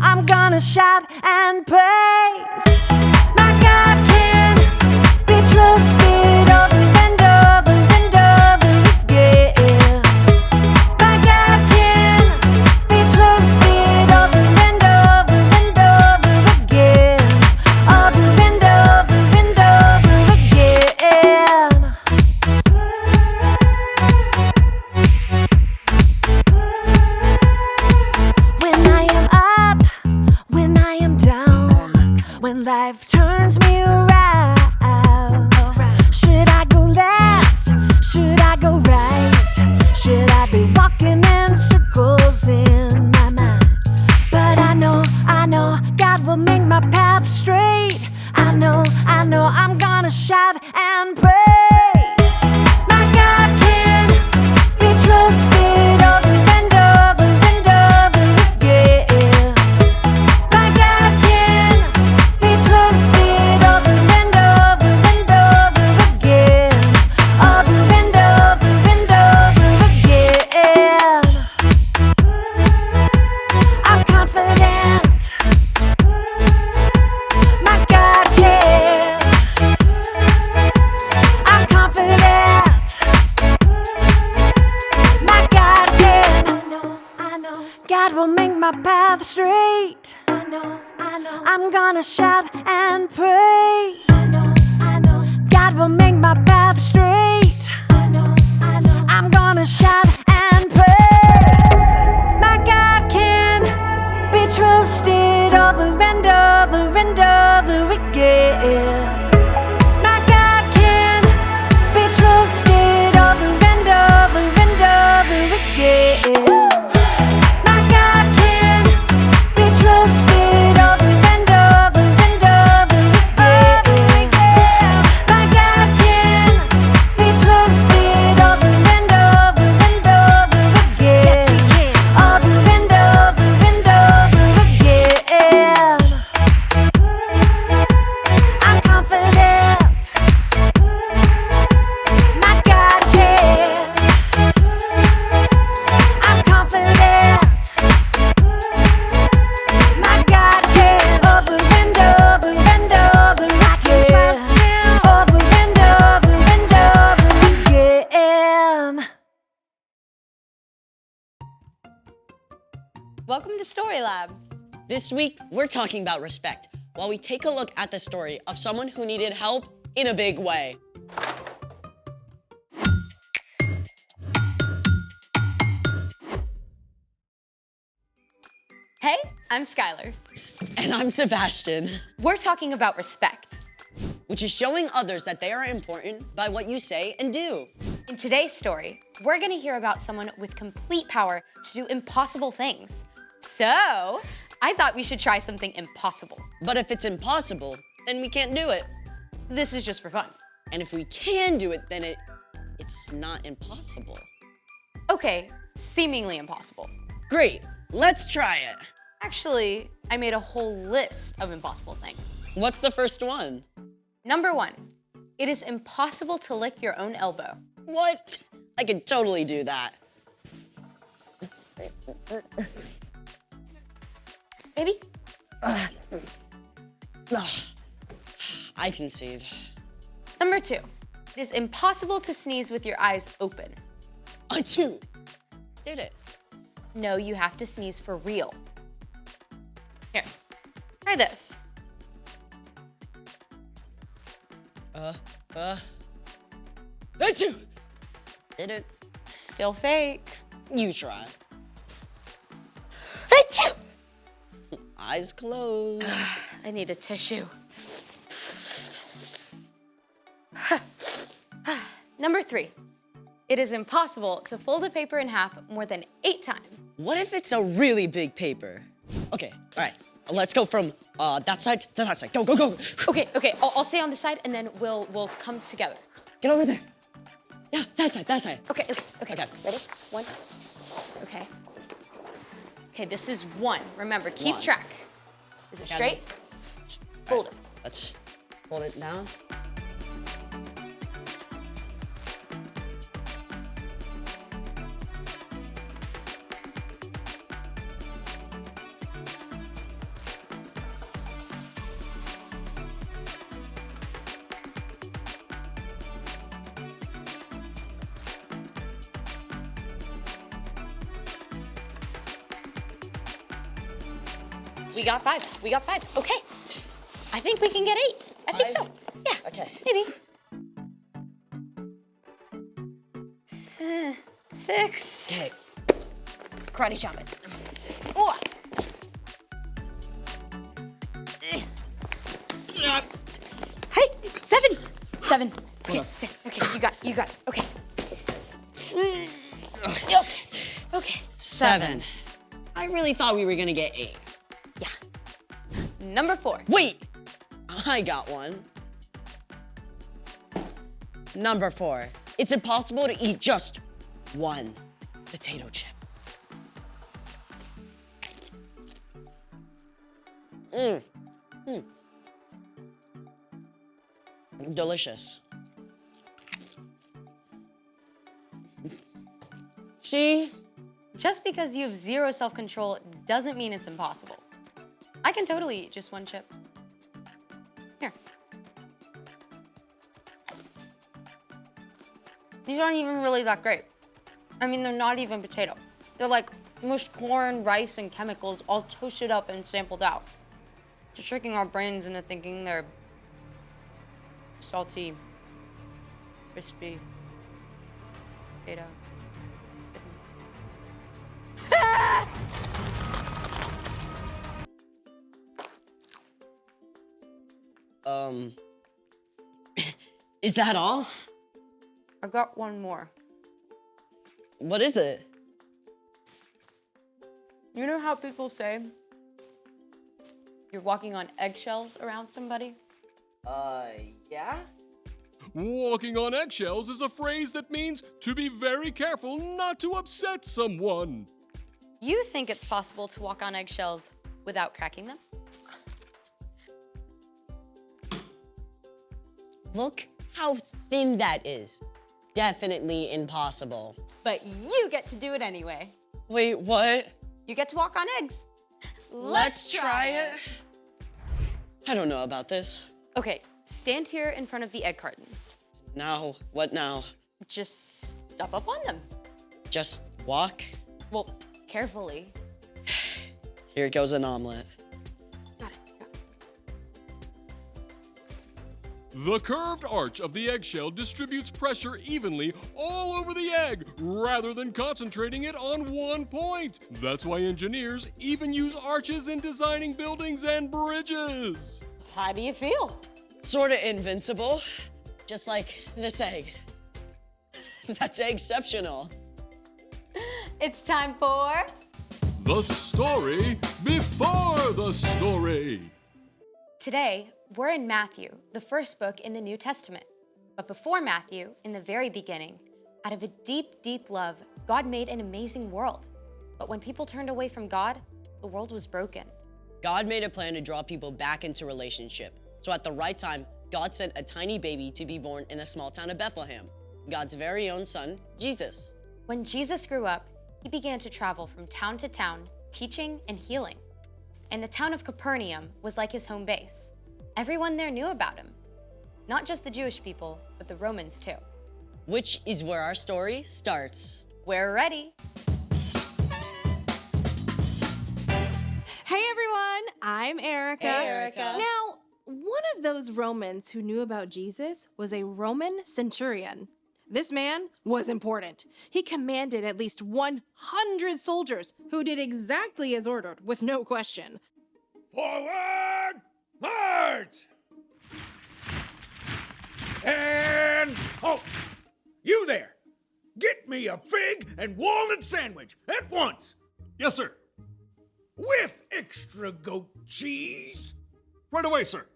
I'm gonna shout and praise. My God can be trusted over and over and over again. My God can be trusted over and over and over again. Over and over and over again. When I am up, when I am down, when life turns me around, should I go left? Should I go right? Should I be walking in circles in my mind? But I know God will make my path straight. I know I'm gonna shout and praise. My God can be trusted over and over and over again. My God can be trusted over and over and over again. Over and over and over again. I'm confident. My God can. I'm confident. My God can. I know. God will make my path straight. I know. I'm gonna shout and praise. I know. God will make my path straight. I know. I'm gonna shout and praise. My God can be trusted over and over and over again. My God can be trusted over and over and over again. My God can be trusted over and over and over again. My God can be trusted over and over and over again. Yes, He can. Over and over and over again. I'm confident. My God can. I'm confident. My God can. Over and over and over. I can trust Him. Over and over and over again. Welcome to Story Lab. This week, we're talking about respect, while we take a look at the story of someone who needed help in a big way. Hey, I'm Skylar. And I'm Sebastian, We're talking about respect. which is showing others that they are important by what you say and do. In today's story, we're gonna hear about someone with complete power to do impossible things. So, I thought we should try something impossible. But if it's impossible, then we can't do it. This is just for fun. And if we can do it, then it's not impossible. Okay, seemingly impossible. Great, let's try it. Actually, I made a whole list of impossible things. What's the first one? Number 1, it is impossible to lick your own elbow. What? I could totally do that. Baby? Ugh. I concede. Number 2, it is impossible to sneeze with your eyes open. I too did it. No, you have to sneeze for real. Here, try this. Achoo! Did it? Still fake. You try. Achoo! Eyes closed. I need a tissue. Number 3. It is impossible to fold a paper in half more than 8 times. What if it's a really big paper? Okay, all right. Let's go from that side to that side. Go, go, go. Okay, I'll stay on this side and then we'll come together. Get over there. Yeah, that side, that side. Okay. Okay. Ready? 1. Okay. Okay, this is 1. Remember, keep 1. track. Is it Okay. straight? Fold it. Let's hold it down. We got 5. Okay. I think we can get 8. I think so. 5? Yeah. Okay. Maybe. 6. Okay. Karate chop it. Oh. Yeah. Hey, 7. 7. Okay, sit. Okay, you got it. Okay. Okay. 7. I really thought we were gonna get 8. Yeah. Number 4. Wait, I got one. Number 4. It's impossible to eat just one potato chip. Delicious. See? Just because you have 0 self-control doesn't mean it's impossible. I can totally eat just one chip. Here. These aren't even really that great. I mean, they're not even potato. They're like mushed corn, rice, and chemicals all toasted up and sampled out. Just tricking our brains into thinking they're salty, crispy, potato. Is that all? I got one more. What is it? You know how people say you're walking on eggshells around somebody? Yeah? Walking on eggshells is a phrase that means to be very careful not to upset someone. You think it's possible to walk on eggshells without cracking them? Look how thin that is. Definitely impossible. But you get to do it anyway. Wait, what? You get to walk on eggs. Let's try it. I don't know about this. Okay, stand here in front of the egg cartons. Now, what now? Just step up on them. Just walk? Well, carefully. Here goes an omelet. Got it. The curved arch of the eggshell distributes pressure evenly all over the egg rather than concentrating it on one point. That's why engineers even use arches in designing buildings and bridges. How do you feel? Sorta invincible. Just like this egg. That's exceptional. It's time for... The story before the story. Today, we're in Matthew, the first book in the New Testament. But before Matthew, in the very beginning, out of a deep, deep love, God made an amazing world. But when people turned away from God, the world was broken. God made a plan to draw people back into relationship. So at the right time, God sent a tiny baby to be born in the small town of Bethlehem, God's very own son, Jesus. When Jesus grew up, he began to travel from town to town, teaching and healing. And the town of Capernaum was like his home base. Everyone there knew about him. Not just the Jewish people, but the Romans too. Which is where our story starts. We're ready. I'm Erica. Hey, Erica. Now, one of those Romans who knew about Jesus was a Roman centurion. This man was important. He commanded at least 100 soldiers who did exactly as ordered, with no question. Forward! March! And halt! You there! Get me a fig and walnut sandwich at once! Yes, sir. With extra goat cheese! Right away, sir.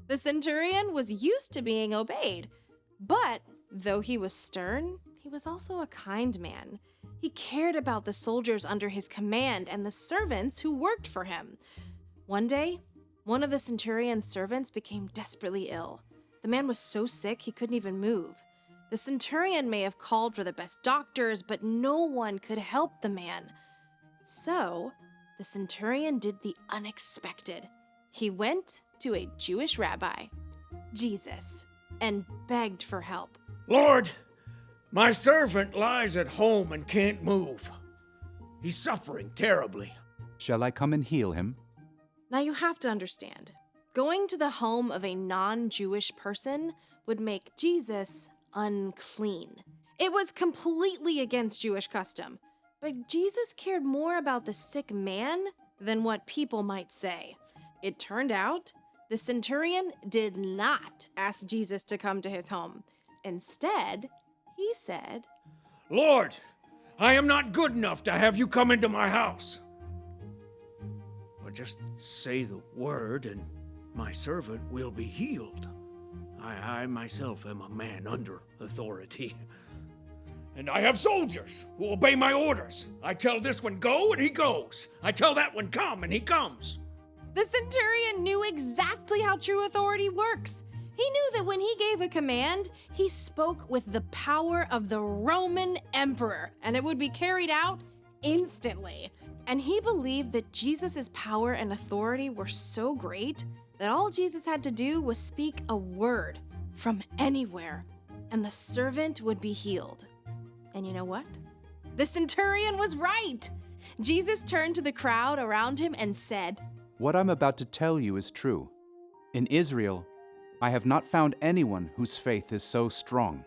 The centurion was used to being obeyed, but though he was stern, he was also a kind man. He cared about the soldiers under his command and the servants who worked for him. One day, one of the centurion's servants became desperately ill. The man was so sick he couldn't even move. The centurion may have called for the best doctors, but no one could help the man. So, the centurion did the unexpected. He went to a Jewish rabbi, Jesus, and begged for help. Lord, my servant lies at home and can't move. He's suffering terribly. Shall I come and heal him? Now you have to understand, going to the home of a non-Jewish person would make Jesus unclean. It was completely against Jewish custom, but Jesus cared more about the sick man than what people might say. It turned out the centurion did not ask Jesus to come to his home. Instead, he said, Lord, I am not good enough to have you come into my house. But just say the word and my servant will be healed. I myself am a man under authority. And I have soldiers who obey my orders. I tell this one go and he goes. I tell that one come and he comes. The centurion knew exactly how true authority works. He knew that when he gave a command, he spoke with the power of the Roman emperor, and it would be carried out instantly. And he believed that Jesus' power and authority were so great that all Jesus had to do was speak a word from anywhere, and the servant would be healed. And you know what? The centurion was right. Jesus turned to the crowd around him and said, What I'm about to tell you is true. In Israel, I have not found anyone whose faith is so strong.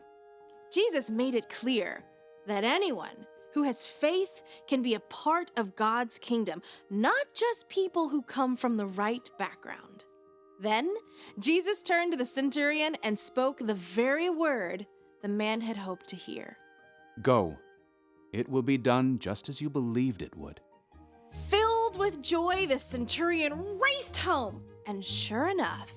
Jesus made it clear that anyone who has faith can be a part of God's kingdom, not just people who come from the right background. Then, Jesus turned to the centurion and spoke the very word the man had hoped to hear. Go. It will be done just as you believed it would. Filled with joy, the centurion raced home, and sure enough,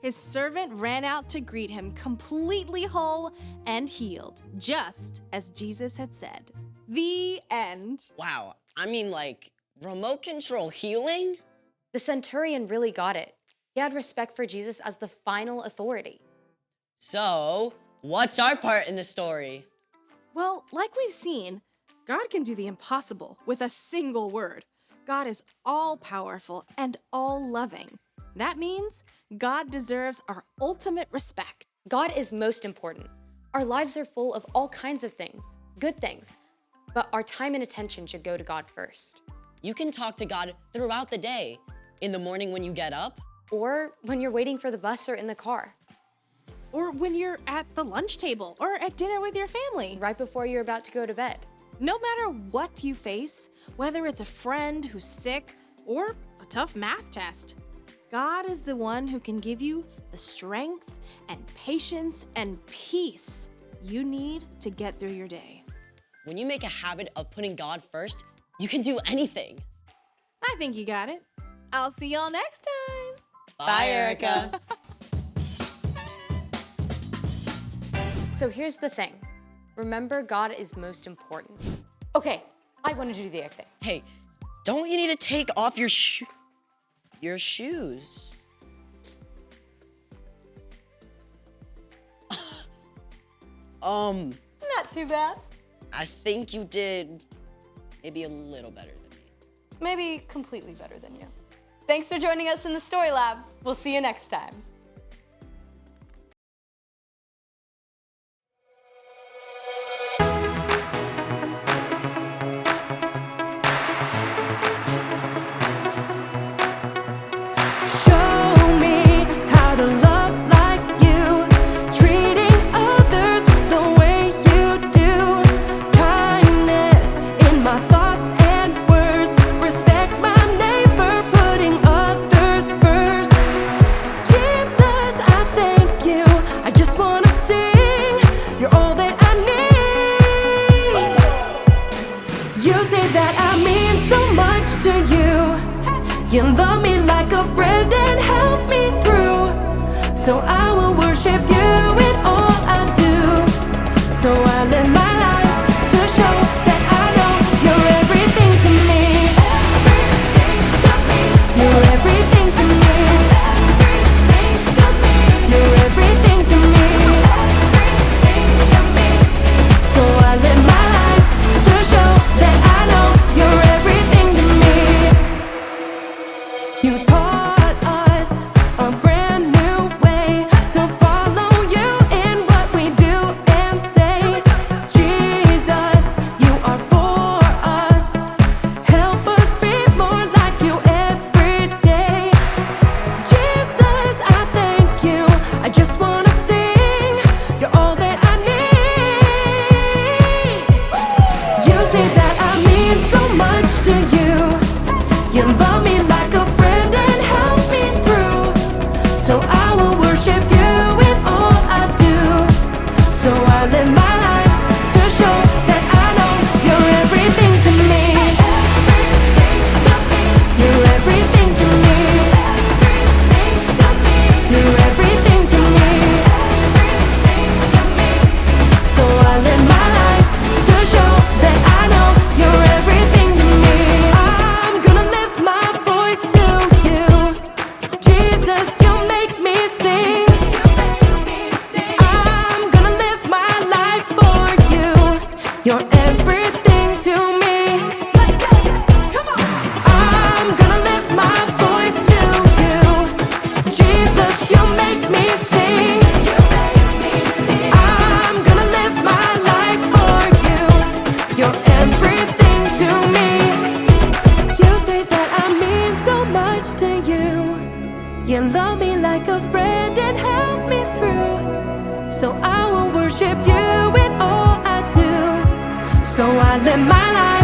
his servant ran out to greet him, completely whole and healed, just as Jesus had said. The end. Wow, I mean, like, remote control healing? The centurion really got it. He had respect for Jesus as the final authority. So, what's our part in the story? Well, like we've seen, God can do the impossible with a single word. God is all-powerful and all-loving. That means God deserves our ultimate respect. God is most important. Our lives are full of all kinds of things, good things, but our time and attention should go to God first. You can talk to God throughout the day. In the morning when you get up, Or when you're waiting for the bus or in the car, Or when you're at the lunch table or at dinner with your family. right before you're about to go to bed. No matter what you face, whether it's a friend who's sick or a tough math test, God is the one who can give you the strength and patience and peace you need to get through your day. when you make a habit of putting God first, you can do anything. I think you got it. I'll see y'all next time. Bye, Erica. So here's the thing. Remember, God is most important. Okay, I want to do the egg thing. Hey, don't you need to take off your shoes? Not too bad. I think you did maybe a little better than me. Maybe completely better than you. Thanks for joining us in the Story Lab. We'll see you next time. You say that I mean so much to you. You love me like a friend and help me through. So I will worship you in all I do. So I live my life to show that I know you're everything to me. You're everything to me. You're everything to me. So I live my life to show that I know you're everything to me. You taught us a brand new way to follow you in what we do and say. Jesus, you are for us. Help us be more like you every day. Jesus, I thank you. I just wanna sing. You're all that I need. You say that I mean so much to you. You love me like a friend and help me through. So I will worship you in all I do. So I live my life to show that I know you're everything to me. You're everything to me. You're everything to me. So I live my life to show that I know you're everything to me. I'm gonna lift my voice to you. Jesus, you make me sing. I'm gonna live my life for you. You're everything to me. I'm gonna lift my voice to you. Jesus, you make me sing. I'm gonna live my life for you. You're everything to me. You say that I mean so much to you. You love me like a friend and help me through. So I will worship you in all I do. So I live my life